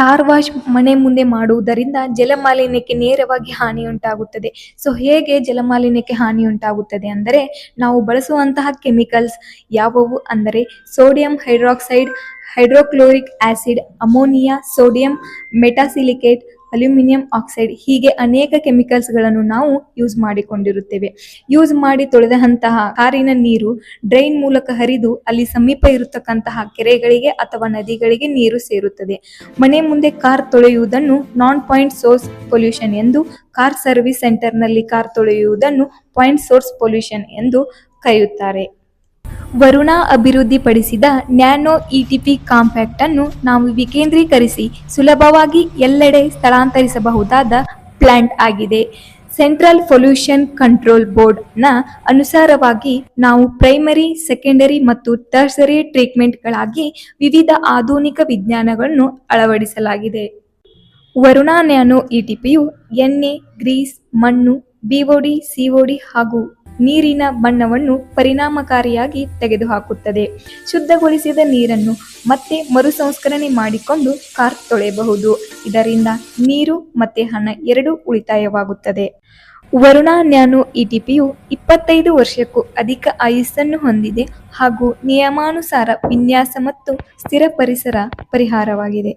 Car wash ಮನೆ ಮುಂದೆ ಮಾಡುವುದರಿಂದ ಜಲಮಾಲಿನ್ಯಕ್ಕೆ ನೇರವಾಗಿ ಹಾನಿಯುಂಟಾಗುತ್ತದೆ. ಸೊ ಹೇಗೆ ಜಲಮಾಲಿನ್ಯಕ್ಕೆ ಹಾನಿಯುಂಟಾಗುತ್ತದೆ ಅಂದರೆ, ನಾವು ಬಳಸುವಂತಹ ಕೆಮಿಕಲ್ಸ್ ಯಾವುವು ಅಂದರೆ sodium hydroxide, hydrochloric acid, ammonia, sodium metasilicate, aluminium oxide ಹೀಗೆ ಅನೇಕ ಕೆಮಿಕಲ್ಸ್ಗಳನ್ನು ನಾವು ಯೂಸ್ ಮಾಡಿಕೊಂಡಿರುತ್ತೇವೆ. ಯೂಸ್ ಮಾಡಿ ತೊಳೆದಂತಹ ಕಾರಿನ ನೀರು ಡ್ರೈನ್ ಮೂಲಕ ಹರಿದು ಅಲ್ಲಿ ಸಮೀಪ ಇರತಕ್ಕಂತಹ ಕೆರೆಗಳಿಗೆ ಅಥವಾ ನದಿಗಳಿಗೆ ನೀರು ಸೇರುತ್ತದೆ. ಮನೆ ಮುಂದೆ ಕಾರ್ ತೊಳೆಯುವುದನ್ನು ನಾನ್ ಪಾಯಿಂಟ್ ಸೋರ್ಸ್ ಪೊಲ್ಯೂಷನ್ ಎಂದು, ಕಾರ್ ಸರ್ವಿಸ್ ಸೆಂಟರ್ನಲ್ಲಿ ಕಾರ್ ತೊಳೆಯುವುದನ್ನು ಪಾಯಿಂಟ್ ಸೋರ್ಸ್ ಪೊಲ್ಯೂಷನ್ ಎಂದು ಕರೆಯುತ್ತಾರೆ. ವರುಣಾ ಅಭಿವೃದ್ಧಿಪಡಿಸಿದ ನ್ಯಾನೋ ಇಟಿಪಿ ಕಾಂಪ್ಯಾಕ್ಟ್ ಅನ್ನು ನಾವು ವಿಕೇಂದ್ರೀಕರಿಸಿ ಸುಲಭವಾಗಿ ಎಲ್ಲೆಡೆ ಸ್ಥಳಾಂತರಿಸಬಹುದಾದ ಪ್ಲಾಂಟ್ ಆಗಿದೆ. ಸೆಂಟ್ರಲ್ ಪೊಲ್ಯೂಷನ್ ಕಂಟ್ರೋಲ್ ಬೋರ್ಡ್ ನ ಅನುಸಾರವಾಗಿ ನಾವು ಪ್ರೈಮರಿ, ಸೆಕೆಂಡರಿ ಮತ್ತು ಟರ್ಸರಿ ಟ್ರೀಟ್ಮೆಂಟ್ಗಳಾಗಿ ವಿವಿಧ ಆಧುನಿಕ ವಿಜ್ಞಾನಗಳನ್ನು ಅಳವಡಿಸಲಾಗಿದೆ. ವರುಣಾ ನ್ಯಾನೋ ಇಟಿಪಿಯು ಎಣ್ಣೆ, ಗ್ರೀಸ್, ಮಣ್ಣು, ಬಿಒಡಿ, ಸಿಒಡಿ ಹಾಗೂ ನೀರಿನ ಬಣ್ಣವನ್ನು ಪರಿಣಾಮಕಾರಿಯಾಗಿ ತೆಗೆದುಹಾಕುತ್ತದೆ. ಶುದ್ಧಗೊಳಿಸಿದ ನೀರನ್ನು ಮತ್ತೆ ಮರುಸಂಸ್ಕರಣೆ ಮಾಡಿಕೊಂಡು ಕಾರ್ ತೊಳೆಯಬಹುದು. ಇದರಿಂದ ನೀರು ಮತ್ತೆ ಹಣ ಎರಡೂ ಉಳಿತಾಯವಾಗುತ್ತದೆ. ವರುಣಾ ನ್ಯಾನೋ ಇಟಿಪಿಯು 25 ವರ್ಷಕ್ಕೂ ಅಧಿಕ ಆಯುಸ್ಸನ್ನು ಹೊಂದಿದೆ ಹಾಗೂ ನಿಯಮಾನುಸಾರ ವಿನ್ಯಾಸ ಮತ್ತು ಸ್ಥಿರ ಪರಿಸರ ಪರಿಹಾರವಾಗಿದೆ.